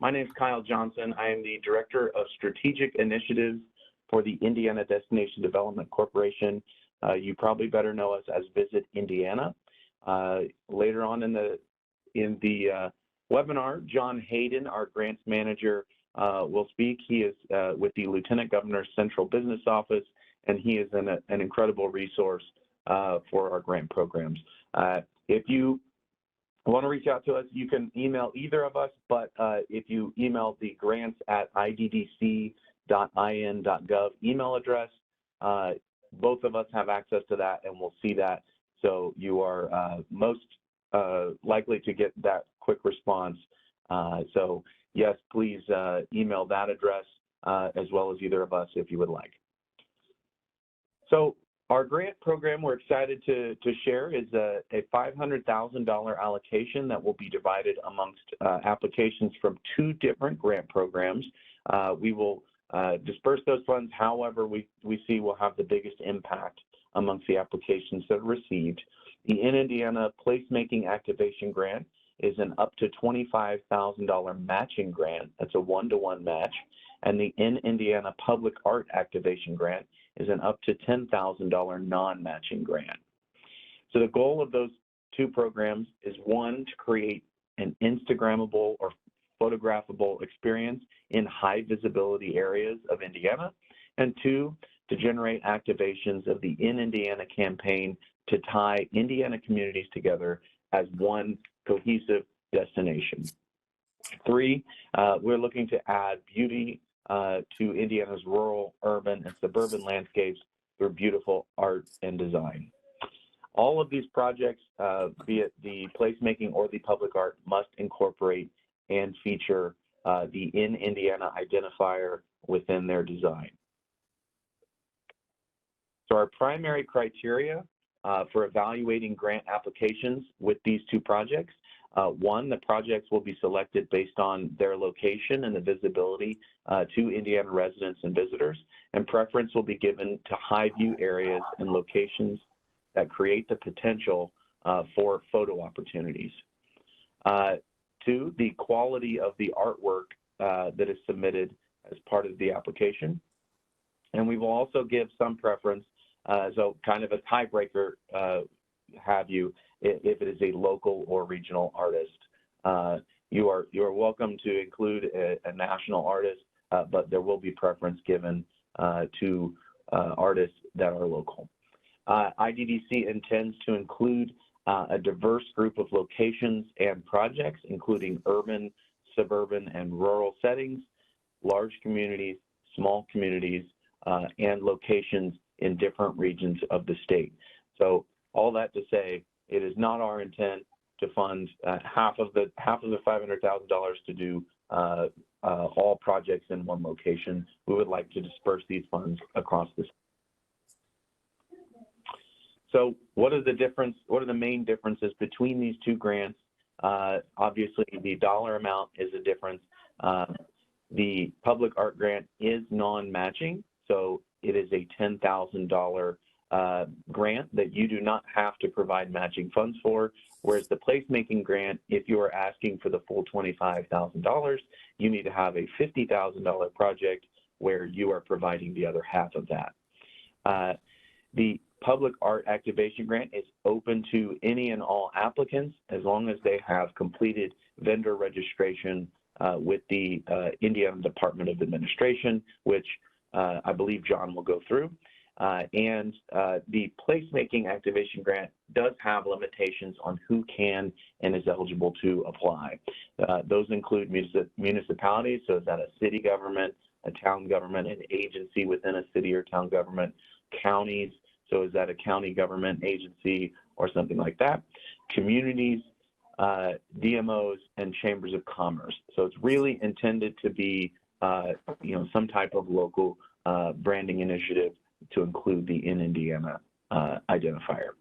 My name is Kyle Johnson. I am the Director of Strategic Initiatives for the Indiana Destination Development Corporation. You probably better know us as Visit Indiana. Later on in the webinar, John Hayden, our grants manager, will speak. He is with the Lieutenant Governor's Central Business Office, and he is an incredible resource for our grant programs. If you want to reach out to us, you can email either of us, but if you email the grants@iddc.in.gov email address, both of us have access to that and we'll see that. So you are most likely to get that quick response. So yes, please email that address as well as either of us if you would like. So our grant program we're excited to share is a $500,000 allocation that will be divided amongst applications from 2 different grant programs. We will disperse those funds however we see will have the biggest impact amongst the applications that are received. The In Indiana Placemaking Activation Grant is an up to $25,000 matching grant. That's a 1-to-1 match. And the In Indiana Public Art Activation Grant is an up to $10,000 non-matching grant. So the goal of those 2 programs is 1, to create an Instagrammable or photographable experience in high visibility areas of Indiana, and 2, to generate activations of the In Indiana campaign to tie Indiana communities together as one cohesive destination. 3, we're looking to add beauty to Indiana's rural, urban, and suburban landscapes through beautiful art and design. All of these projects, be it the placemaking or the public art, must incorporate and feature the In Indiana identifier within their design. So our primary criteria for evaluating grant applications with these 2 projects: 1, the projects will be selected based on their location and the visibility to Indiana residents and visitors, and preference will be given to high view areas and locations that create the potential for photo opportunities. 2, the quality of the artwork that is submitted as part of the application. And we will also give some preference, so kind of a tiebreaker, if it is a local or regional artist. You are welcome to include a national artist, but there will be preference given to artists that are local. IDDC intends to include a diverse group of locations and projects, including urban, suburban, and rural settings, large communities, small communities, and locations in different regions of the state. So all that to say, it is not our intent to fund half of the $500,000 to do all projects in one location. We would like to disperse these funds across the state. So what are the main differences between these 2 grants? Obviously, the dollar amount is a difference. The public art grant is non-matching, so it is a $10,000 grant that you do not have to provide matching funds for, whereas the placemaking grant, if you are asking for the full $25,000, you need to have a $50,000 project where you are providing the other half of that. The public art activation grant is open to any and all applicants as long as they have completed vendor registration with the Indiana Department of Administration, which I believe John will go through. And the placemaking activation grant does have limitations on who can and is eligible to apply. Those include municipalities, so is that a city government, a town government, an agency within a city or town government, counties, so is that a county government agency or something like that, communities, DMOs, and chambers of commerce. So it's really intended to be some type of local branding initiative to include the In Indiana identifier.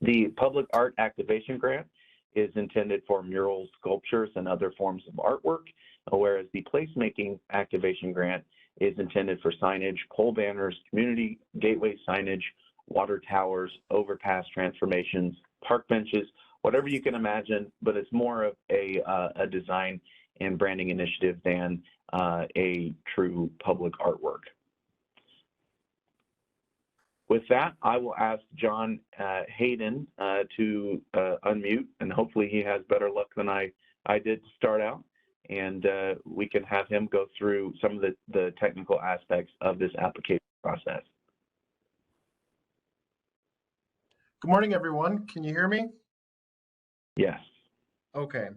The public art activation grant is intended for murals, sculptures, and other forms of artwork, whereas the placemaking activation grant is intended for signage, pole banners, community gateway signage, water towers, overpass transformations, park benches, whatever you can imagine, but it's more of a design and branding initiative than a true public artwork. With that, I will ask John Hayden to unmute, and hopefully he has better luck than I did to start out, and we can have him go through some of the technical aspects of this application process. Good morning, everyone. Can you hear me? Yes. Okay.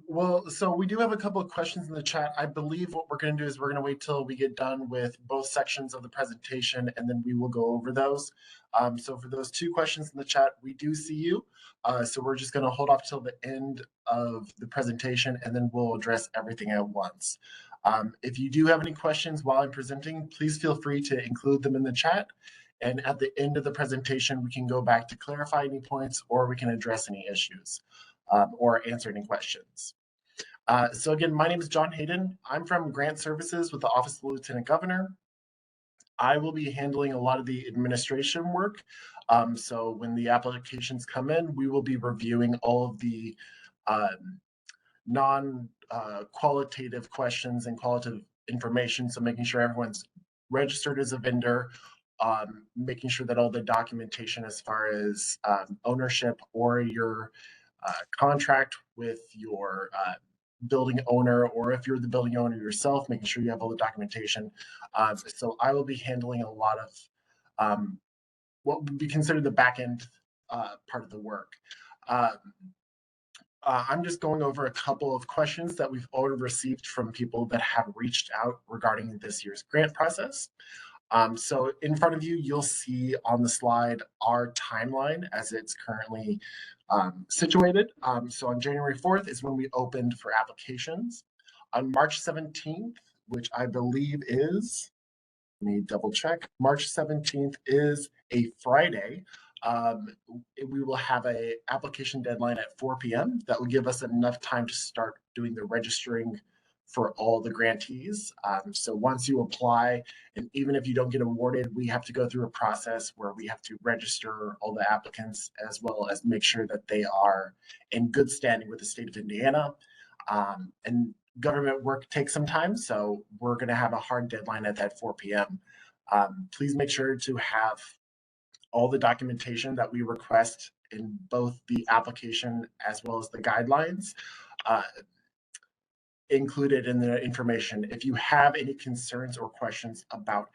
Well, so we do have a couple of questions in the chat. I believe what we're going to do is we're going to wait till we get done with both sections of the presentation, and then we will go over those. So for those two questions in the chat, we do see you. So we're just going to hold off till the end of the presentation, and then we'll address everything at once. If you do have any questions while I'm presenting, please feel free to include them in the chat. And at the end of the presentation, we can go back to clarify any points, or we can address any issues. Or answer any questions. So again, my name is John Hayden. I'm from Grant Services with the Office of the Lieutenant Governor. I will be handling a lot of the administration work. So when the applications come in, we will be reviewing all of the non-qualitative questions and qualitative information. So making sure everyone's registered as a vendor, making sure that all the documentation as far as ownership or your contract with your building owner, or if you're the building owner yourself, making sure you have all the documentation. So I will be handling a lot of what would be considered the back end part of the work. I'm just going over a couple of questions that we've already received from people that have reached out regarding this year's grant process. So in front of you, you'll see on the slide our timeline as it's currently situated. So on January 4th is when we opened for applications. On March 17th, which I believe is, let me double check, March 17th is a Friday. We will have a application deadline at 4 p.m. That will give us enough time to start doing the registering for all the grantees. So once you apply, and even if you don't get awarded, we have to go through a process where we have to register all the applicants, as well as make sure that they are in good standing with the state of Indiana. And government work takes some time, so we're going to have a hard deadline at that 4 p.m. Please make sure to have all the documentation that we request in both the application as well as the guidelines included in the information. If you have any concerns or questions about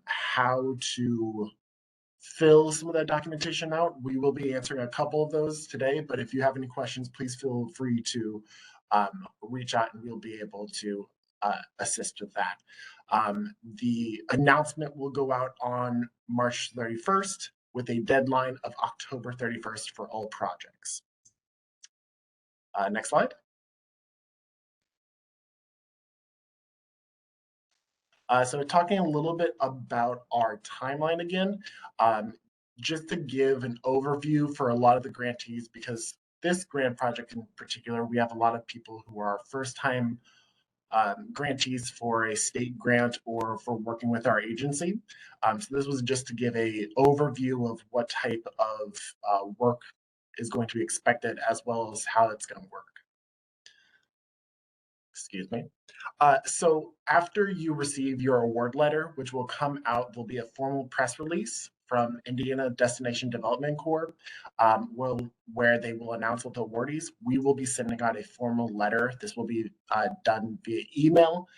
how to fill some of that documentation out, we will be answering a couple of those today. But if you have any questions, please feel free to reach out and we'll be able to assist with that. The announcement will go out on March 31st with a deadline of October 31st for all projects. Next slide. So talking a little bit about our timeline again, just to give an overview for a lot of the grantees, because this grant project in particular, we have a lot of people who are first-time grantees for a state grant or for working with our agency. So this was just to give a overview of what type of work is going to be expected, as well as how it's going to work. Excuse me. So after you receive your award letter, which will come out, there'll be a formal press release from Indiana Destination Development Corps, where they will announce what the awardees. We will be sending out a formal letter. This will be done via email.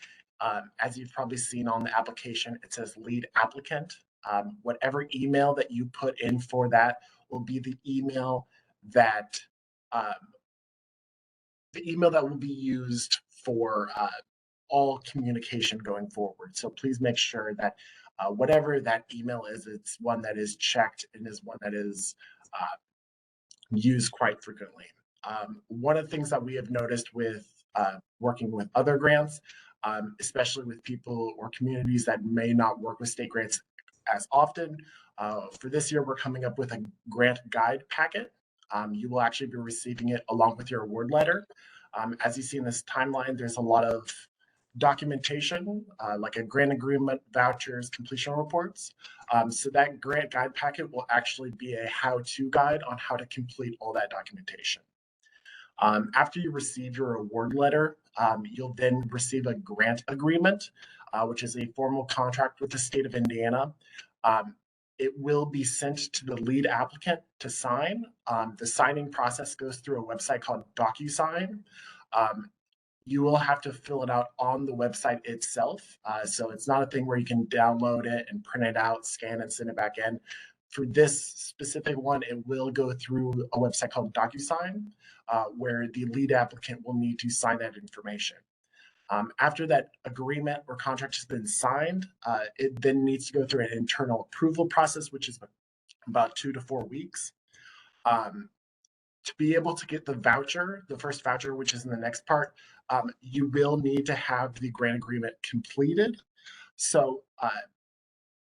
As you've probably seen on the application, it says lead applicant. Whatever email that you put in for that will be the email that will be used for all communication going forward. So please make sure that whatever that email is, it's one that is checked and is one that is used quite frequently. One of the things that we have noticed with working with other grants, especially with people or communities that may not work with state grants as often, for this year, we're coming up with a grant guide packet. You will actually be receiving it along with your award letter. As you see in this timeline, there's a lot of documentation, like a grant agreement, vouchers, completion reports. So that grant guide packet will actually be a how-to guide on how to complete all that documentation. After you receive your award letter, you'll then receive a grant agreement, which is a formal contract with the state of Indiana. It will be sent to the lead applicant to sign. The signing process goes through a website called DocuSign. You will have to fill it out on the website itself. So it's not a thing where you can download it and print it out, scan and send it back in. For this specific one, it will go through a website called DocuSign, where the lead applicant will need to sign that information. After that agreement or contract has been signed, it then needs to go through an internal approval process, which is about 2 to 4 weeks. To be able to get the voucher, the first voucher, which is in the next part, you will need to have the grant agreement completed. So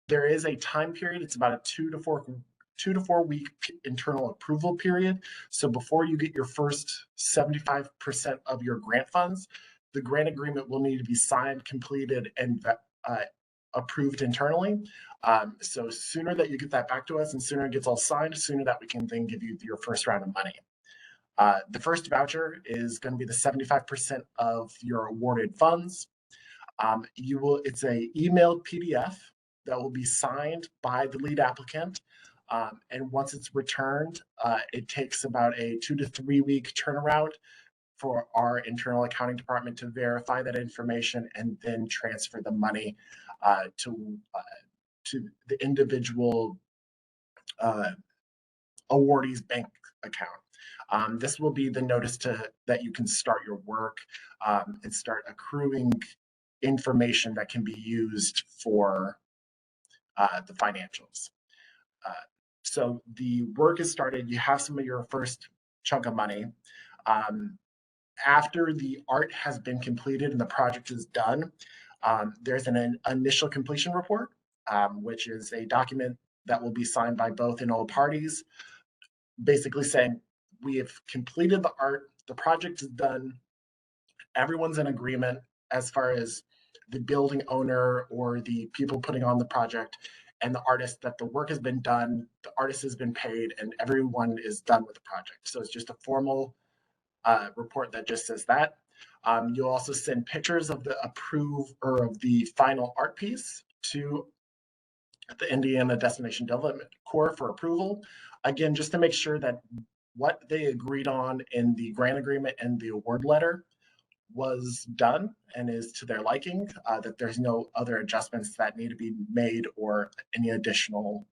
there is a time period. It's about a 2 to 4 week internal approval period. So before you get your first 75% of your grant funds, the grant agreement will need to be signed, completed, and approved internally. So sooner that you get that back to us and sooner it gets all signed, sooner that we can then give you your first round of money. The first voucher is going to be the 75% of your awarded funds. It's a emailed PDF that will be signed by the lead applicant. And once it's returned, it takes about a 2 to 3 week turnaround for our internal accounting department to verify that information and then transfer the money to the individual awardee's bank account. This will be the notice that you can start your work and start accruing information that can be used for the financials. So the work is started. You have some of your first chunk of money. After the art has been completed and the project is done, there's an initial completion report, which is a document that will be signed by both and all parties, basically saying we have completed the art, the project is done, everyone's in agreement as far as the building owner or the people putting on the project and the artist that the work has been done, the artist has been paid, and everyone is done with the project. So it's just a formal report that just says that. You'll also send pictures of the of the final art piece to the Indiana Destination Development Corps for approval. Again, just to make sure that what they agreed on in the grant agreement and the award letter was done and is to their liking, that there's no other adjustments that need to be made or any additional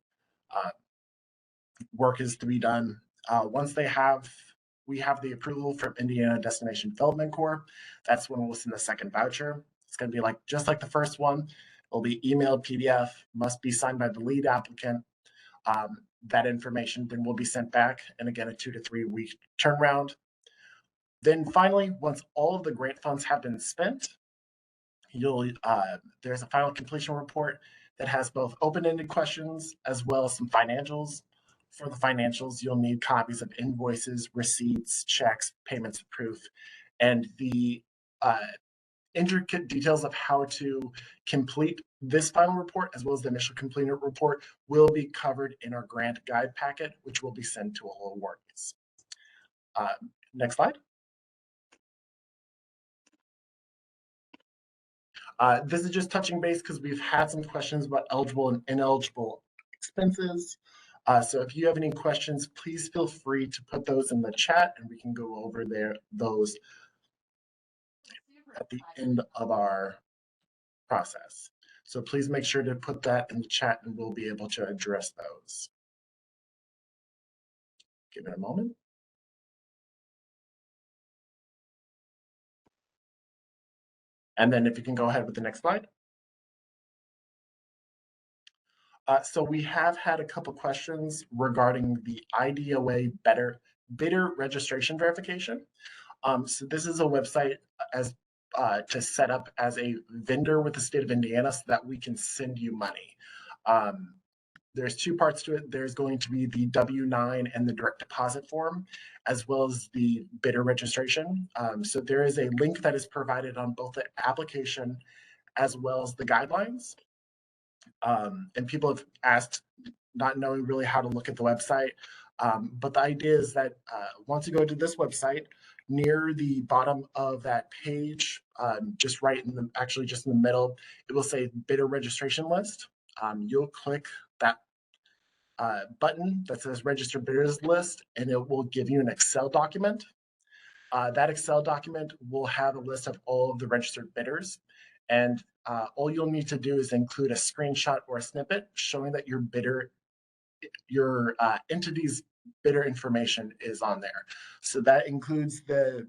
work is to be done. Once we have the approval from Indiana Destination Development Corps, that's when we'll send the second voucher. It's going to be just like the first one. It'll be emailed PDF, must be signed by the lead applicant. That information then will be sent back, and again, a 2 to 3 week turnaround. Then finally, once all of the grant funds have been spent, there's a final completion report that has both open-ended questions as well as some financials. For the financials, you'll need copies of invoices, receipts, checks, payments of proof, and the intricate details of how to complete this final report, as well as the initial completed report, will be covered in our grant guide packet, which will be sent to all awardees. Next slide. This is just touching base because we've had some questions about eligible and ineligible expenses. So if you have any questions, please feel free to put those in the chat and we can go over those at the end of our process. So please make sure to put that in the chat and we'll be able to address those. Give it a moment. And then if you can go ahead with the next slide. So we have had a couple questions regarding the IDOA bidder registration verification. So this is a website to set up as a vendor with the state of Indiana so that we can send you money. There's two parts to it. There's going to be the W-9 and the direct deposit form, as well as the bidder registration. So there is a link that is provided on both the application as well as the guidelines. And people have asked, not knowing really how to look at the website. But the idea is that once you go to this website, near the bottom of that page, just right in the, actually just in the middle, it will say bidder registration list. You'll click that button that says register bidders list, and it will give you an Excel document. That Excel document will have a list of all of the registered bidders. And all you'll need to do is include a screenshot or a snippet showing that your bidder, your entity's bidder information is on there. So that includes the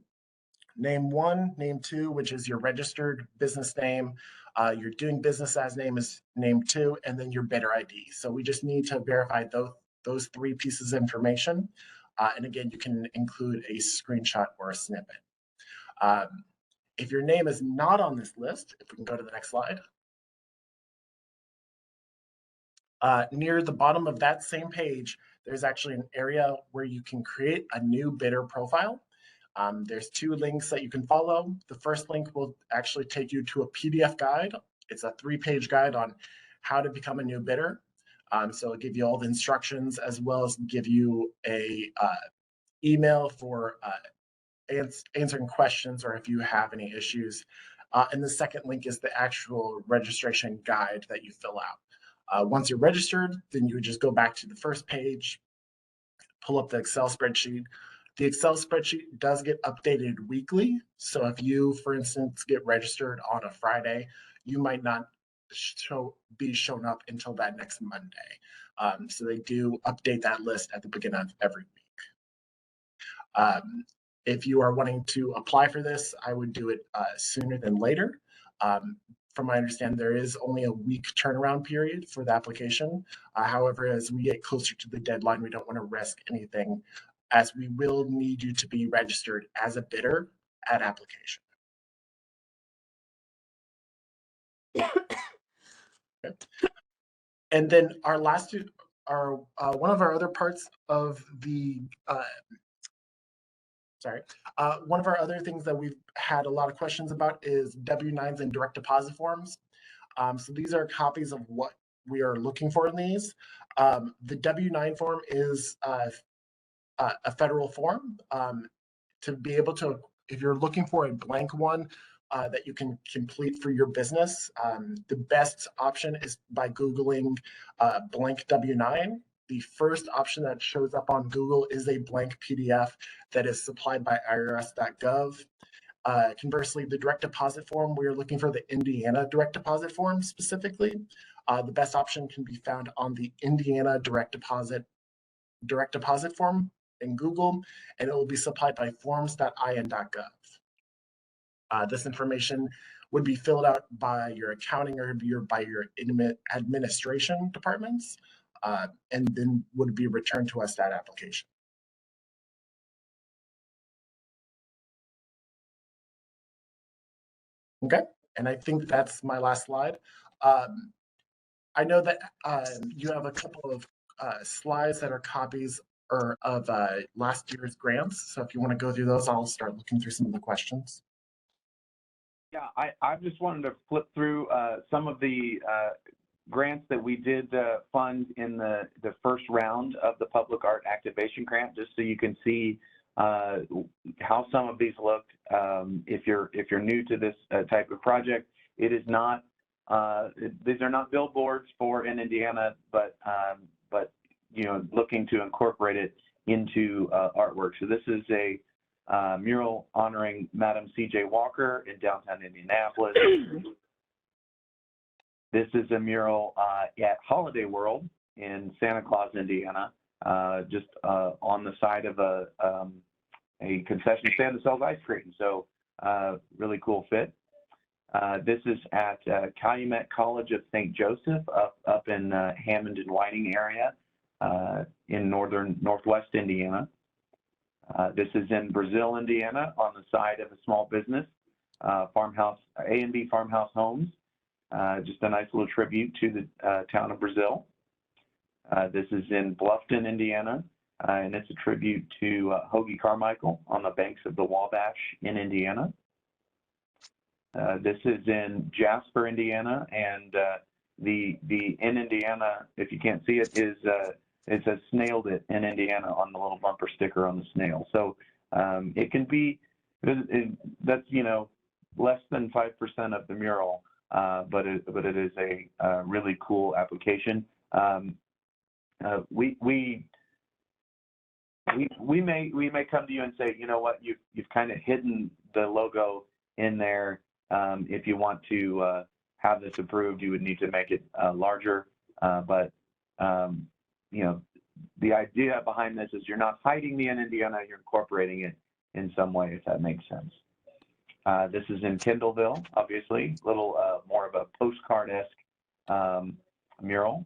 name 1, name 2, which is your registered business name. Your doing business as name is name 2, and then your bidder ID. So we just need to verify those 3 pieces of information. And again, you can include a screenshot or a snippet. If your name is not on this list, if we can go to the next slide. Near the bottom of that same page, there's actually an area where you can create a new bidder profile. There's 2 links that you can follow. The first link will actually take you to a PDF guide. It's a 3-page guide on how to become a new bidder. So it'll give you all the instructions, as well as give you a email for answering questions or if you have any issues. And the second link is the actual registration guide that you fill out. Once you're registered, then you would just go back to the first page, pull up the Excel spreadsheet. The Excel spreadsheet does get updated weekly. So if you, for instance, get registered on a Friday, you might not be shown up until that next Monday. So they do update that list at the beginning of every week. If you are wanting to apply for this, I would do it sooner than later. From my understanding, there is only a week turnaround period for the application. However, as we get closer to the deadline, we don't want to risk anything, as we will need you to be registered as a bidder at application. Okay. And then our last two are one of our other parts of the one of our other things that we've had a lot of questions about is W-9s and direct deposit forms. So these are copies of what we are looking for in these. The W-9 form is a federal form. To be able to, if you're looking for a blank one that you can complete for your business, the best option is by Googling blank W-9. The first option that shows up on Google is a blank PDF that is supplied by irs.gov. Conversely, the direct deposit form, we're looking for the Indiana direct deposit form specifically. The best option can be found on the Indiana direct deposit form in Google, and it will be supplied by forms.in.gov. This information would be filled out by your accounting or by your administration departments, and then would be returned to us that application. Okay, and I think that's my last slide. I know that you have a couple of slides that are copies of last year's grants. So if you want to go through those, I'll start looking through some of the questions. Yeah, I just wanted to flip through some of the grants that we did fund in the first round of the Public Art Activation Grant, just so you can see how some of these look. If you're new to this type of project, it is not. These are not billboards for in Indiana, but you know, looking to incorporate it into artwork. So this is a mural honoring Madam C.J. Walker in downtown Indianapolis. This is a mural at Holiday World in Santa Claus, Indiana, just on the side of a concession stand that sells ice cream. So really cool fit. This is at Calumet College of St. Joseph up in Hammond and Whiting area in northwest Indiana. This is in Brazil, Indiana, on the side of a small business, farmhouse, A&B Farmhouse Homes. Just a nice little tribute to the town of Brazil. This is in Bluffton, Indiana, and it's a tribute to Hoagie Carmichael on the banks of the Wabash in Indiana. This is in Jasper, Indiana, and the in Indiana, if you can't see it, is it says snailed it in Indiana on the little bumper sticker on the snail. So it can be, that's, you know, less than 5% of the mural, but it is a really cool application. We may come to you and say, you know what, you've kind of hidden the logo in there. If you want to have this approved, you would need to make it larger. But you know, the idea behind this is you're not hiding the in Indiana, you're incorporating it in some way, if that makes sense. This is in Kindleville, obviously, a little more of a postcard-esque mural.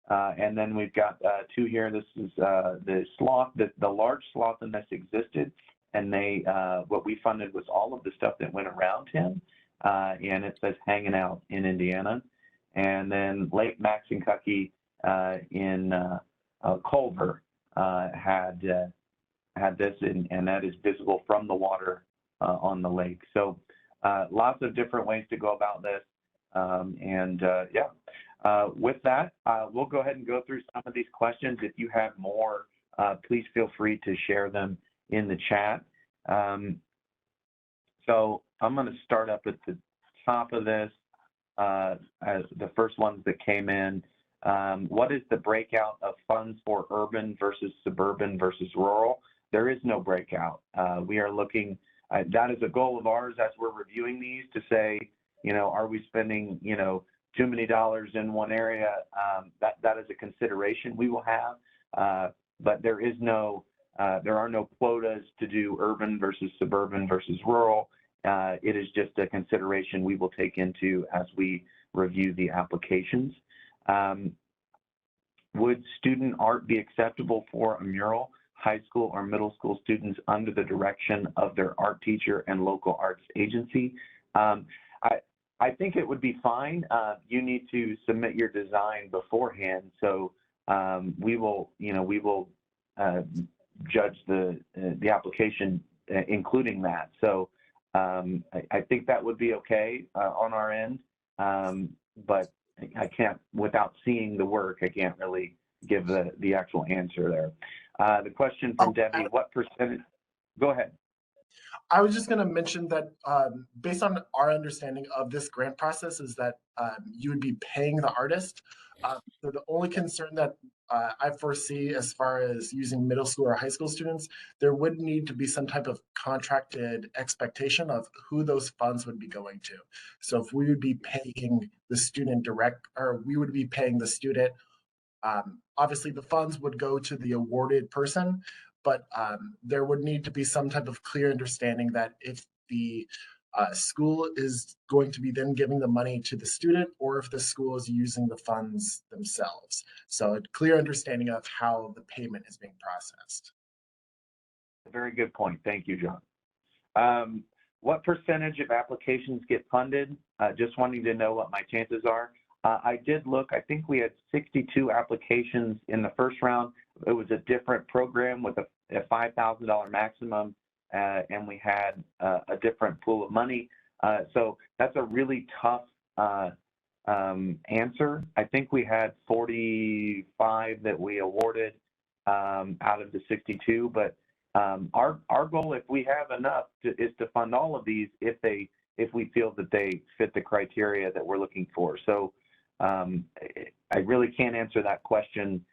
And then we've got two here. This is the sloth, the large sloth and nest existed, and they what we funded was all of the stuff that went around him, and it says hanging out in Indiana. And then Lake Maxinkuckee in Culver had this, and that is visible from the water on the lake. So lots of different ways to go about this, yeah. With that, we'll go ahead and go through some of these questions. If you have more, please feel free to share them in the chat. So I'm going to start up at the top of this as the first ones that came in. What is the breakout of funds for urban versus suburban versus rural? There is no breakout. We are looking, that is a goal of ours as we're reviewing these to say, you know, are we spending, you know, too many dollars in one area? That is a consideration we will have, but there is no, there are no quotas to do urban versus suburban versus rural. It is just a consideration we will take into as we review the applications. Would student art be acceptable for a mural, high school or middle school students under the direction of their art teacher and local arts agency? I think it would be fine. You need to submit your design beforehand. So we will, you know, we will judge the application, including that. So I think that would be okay on our end. But I can't, without seeing the work, I can't really give the actual answer there. The question from Debbie, what percentage? Go ahead. I was just going to mention that based on our understanding of this grant process is that you would be paying the artist. So the only concern that I foresee as far as using middle school or high school students, there would need to be some type of contracted expectation of who those funds would be going to. So if we would be paying the student direct, or we would be paying the student, obviously the funds would go to the awarded person, but there would need to be some type of clear understanding that if the school is going to be then giving the money to the student or if the school is using the funds themselves. So a clear understanding of how the payment is being processed. A very good point. Thank you, John. What percentage of applications get funded? Just wanting to know what my chances are. I did look, I think we had 62 applications in the first round. It was a different program with a $5,000 maximum, and we had a different pool of money. So that's a really tough answer. I think we had 45 that we awarded out of the 62, but our goal, if we have enough, is to fund all of these if we feel that they fit the criteria that we're looking for. So I really can't answer that question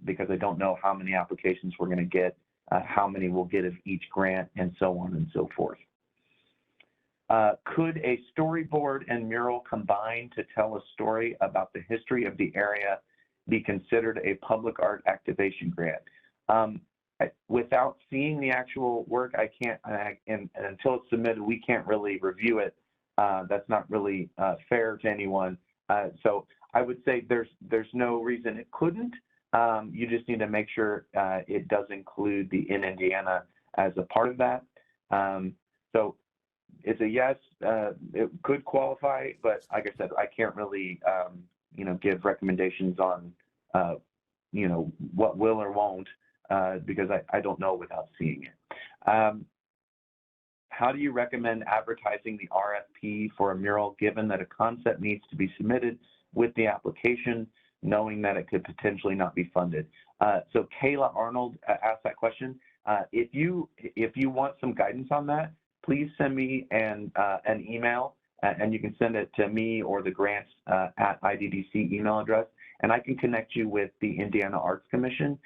because I don't know how many applications we're going to get, how many we'll get of each grant, and so on and so forth. Could a storyboard and mural combine to tell a story about the history of the area be considered a public art activation grant? Without seeing the actual work, I can't, and until it's submitted, we can't really review it. That's not really fair to anyone. So I would say there's no reason it couldn't. You just need to make sure it does include the in Indiana as a part of that. So it's a yes, it could qualify, but like I said, I can't really, give recommendations on, what will or won't, because I don't know without seeing it. How do you recommend advertising the RFP for a mural, given that a concept needs to be submitted with the application? knowing that it could potentially not be funded. So Kayla Arnold asked that question. If you want some guidance on that, please send me an email, and you can send it to me or the grants at IDDC email address, and I can connect you with the Indiana Arts Commission.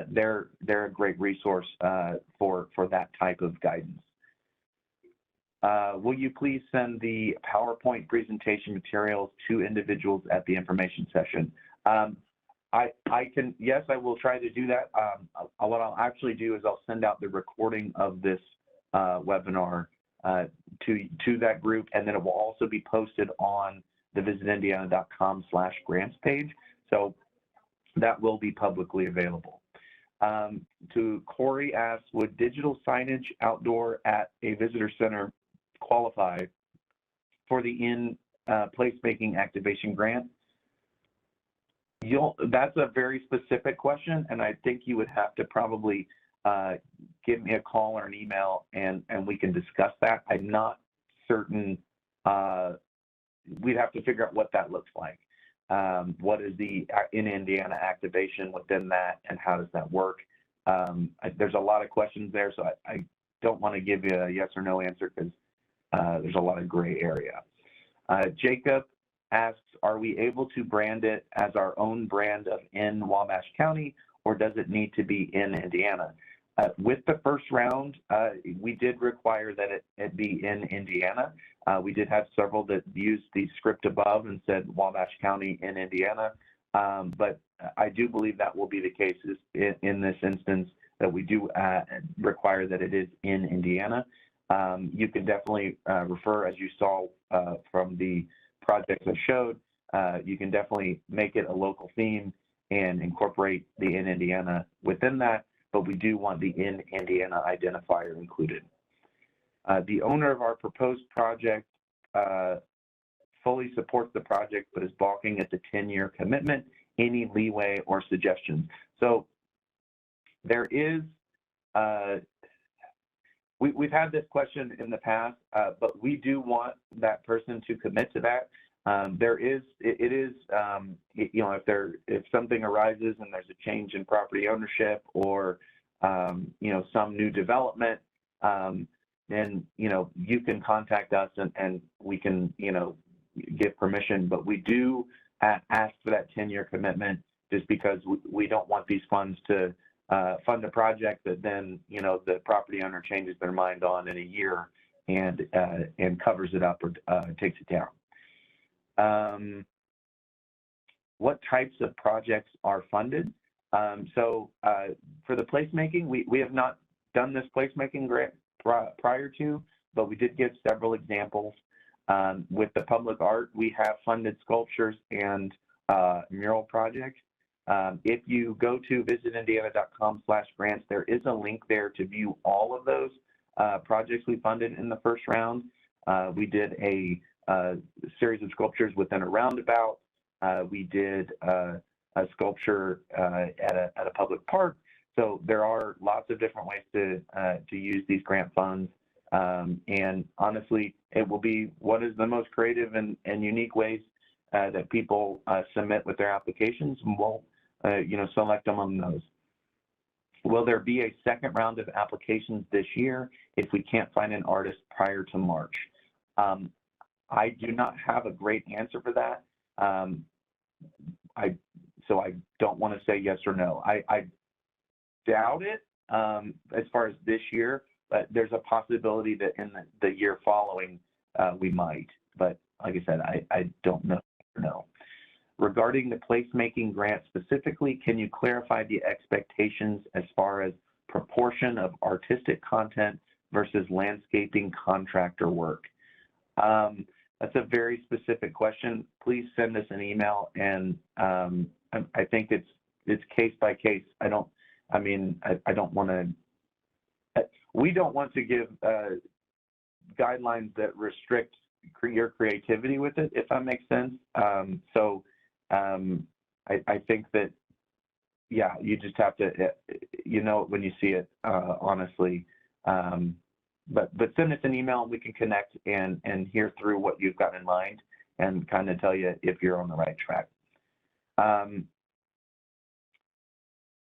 They're a great resource for that type of guidance. Will you please send the PowerPoint presentation materials to individuals at the information session? I can, yes, I will try to do that. What I'll actually do is I'll send out the recording of this webinar to that group, and then it will also be posted on the visitindiana.com/grants page. So that will be publicly available. To Corey asks, would digital signage outdoor at a visitor center qualify for the placemaking activation grant? That's a very specific question, and I think you would have to probably give me a call or an email, and we can discuss that. I'm not certain. We'd have to figure out what that looks like. What is the in Indiana activation within that, and how does that work? There's a lot of questions there, so I don't want to give you a yes or no answer because there's a lot of gray area. Jacob asks, are we able to brand it as our own brand of in Wabash County, or does it need to be in Indiana? With the first round, we did require that it be in Indiana. We did have several that used the script above and said Wabash County in Indiana, but I do believe that will be the case in this instance, that we do require that it is in Indiana. You can definitely refer, as you saw from the projects I showed, you can definitely make it a local theme and incorporate the in Indiana within that, but we do want the in Indiana identifier included. The owner of our proposed project fully supports the project, but is balking at the 10-year commitment. Any leeway or suggestions? So there is, we've had this question in the past, but we do want that person to commit to that. If something arises and there's a change in property ownership or, some new development, then, you can contact us and we can, give permission, but we do ask for that 10-year commitment just because we don't want these funds to fund a project that then, the property owner changes their mind on in a year and covers it up or takes it down. What types of projects are funded? So for the placemaking, we have not done this placemaking grant prior to, but we did give several examples. With the public art, we have funded sculptures and mural projects. If you go to visitindiana.com/grants, there is a link there to view all of those projects we funded in the first round. We did a series of sculptures within a roundabout. We did a sculpture at a public park. So there are lots of different ways to use these grant funds. And honestly, it will be what is the most creative and unique ways that people submit with their applications, and we'll select among those. Will there be a second round of applications this year if we can't find an artist prior to March? I do not have a great answer for that. So I don't want to say yes or no. I doubt it as far as this year, but there's a possibility that in the year following we might. But like I said, I don't know. Regarding the placemaking grant specifically, can you clarify the expectations as far as proportion of artistic content versus landscaping contractor work? That's a very specific question. Please send us an email, and I think it's case by case. I don't want to. We don't want to give guidelines that restrict your creativity with it, if that makes sense. I think that, yeah, you just have to, when you see it, honestly. But send us an email and we can connect and hear through what you've got in mind and kind of tell you if you're on the right track.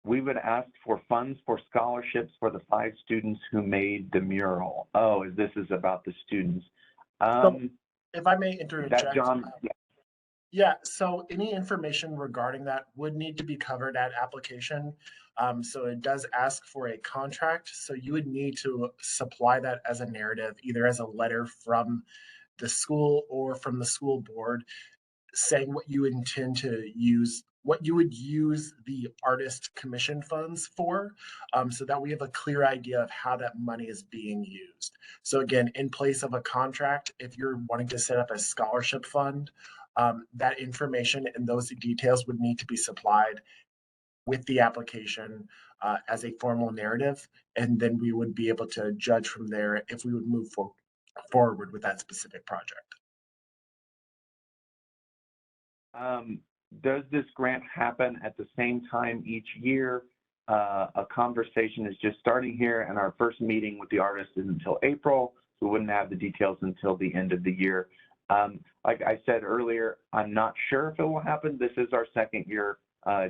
We would ask for funds for scholarships for the 5 students who made the mural. Oh, this is about the students. So if I may interject, that John, yeah, so any information regarding that would need to be covered at application. So it does ask for a contract. So you would need to supply that as a narrative, either as a letter from the school or from the school board, saying what you intend to use, what you would use the artist commission funds for, so that we have a clear idea of how that money is being used. So again, in place of a contract, if you're wanting to set up a scholarship fund, that information and those details would need to be supplied with the application as a formal narrative, and then we would be able to judge from there if we would move forward with that specific project. Does this grant happen at the same time each year? A conversation is just starting here, and our first meeting with the artist is until April. We wouldn't have the details until the end of the year. Like I said earlier, I'm not sure if it will happen. This is our second year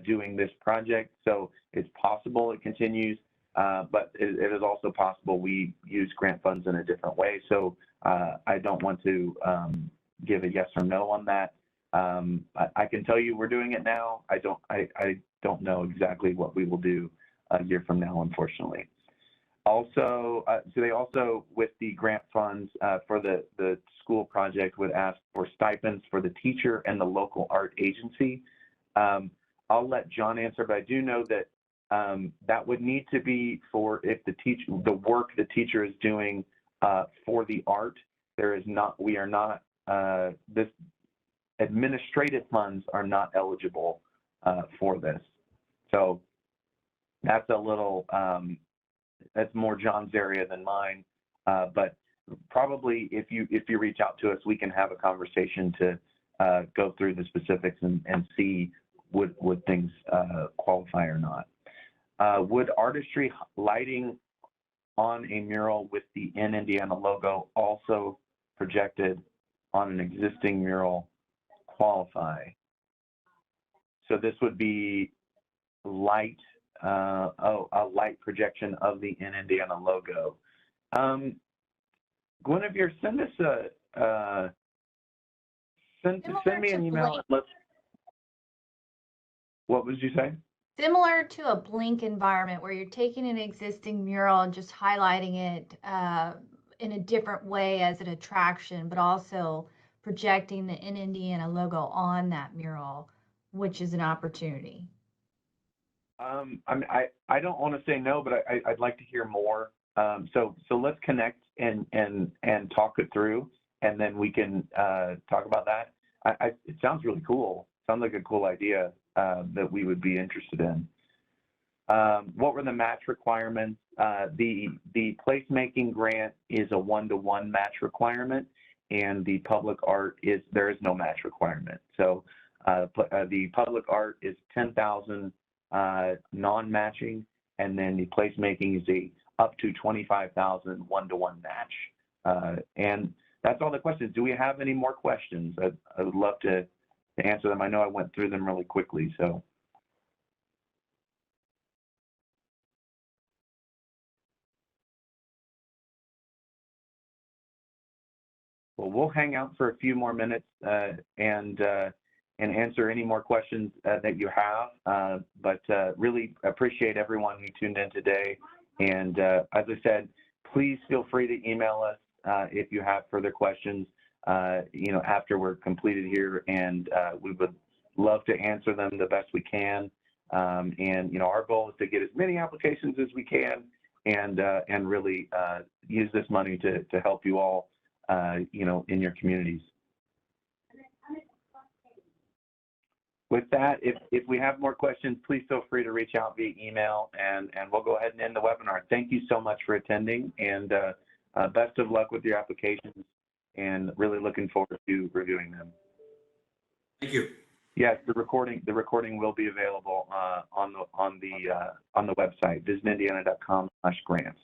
doing this project, so it's possible it continues, but it is also possible we use grant funds in a different way. So I don't want to give a yes or no on that. I can tell you we're doing it now. I don't know exactly what we will do a year from now, unfortunately. Also, so they also, with the grant funds for the school project, would ask for stipends for the teacher and the local art agency. I'll let John answer, but I do know that that would need to be for if the work the teacher is doing for the art. We are not, this administrative funds are not eligible for this. So that's a little, that's more John's area than mine. But probably if you reach out to us, we can have a conversation to go through the specifics and see would things qualify or not. Would artistry lighting on a mural with the In Indiana logo also projected on an existing mural qualify? So this would be light, a light projection of the In Indiana logo. Guinevere, send us send me an email. And let's. What would you say? Similar to a Blink environment where you're taking an existing mural and just highlighting it in a different way as an attraction, but also projecting the In Indiana logo on that mural, which is an opportunity. I mean, I don't want to say no, but I'd like to hear more. So let's connect and talk it through, and then we can talk about that. It sounds really cool. Sounds like a cool idea that we would be interested in. What were the match requirements? The placemaking grant is a 1-to-1 match requirement, and the public art there is no match requirement. So the public art is 10,000 non-matching, and then the placemaking is up to 25,000 1-to-1 match. And that's all the questions. Do we have any more questions? I would love to answer them. I know I went through them really quickly, so. Well, we'll hang out for a few more minutes and answer any more questions that you have. But really appreciate everyone who tuned in today. And as I said, please feel free to email us if you have further questions, after we're completed here, and we would love to answer them the best we can. And our goal is to get as many applications as we can, and really use this money to help you all, in your communities. With that, if we have more questions, please feel free to reach out via email, and we'll go ahead and end the webinar. Thank you so much for attending, and best of luck with your applications, and really looking forward to reviewing them. Thank you. Yes, the recording will be available on the website, visitindiana.com/grants.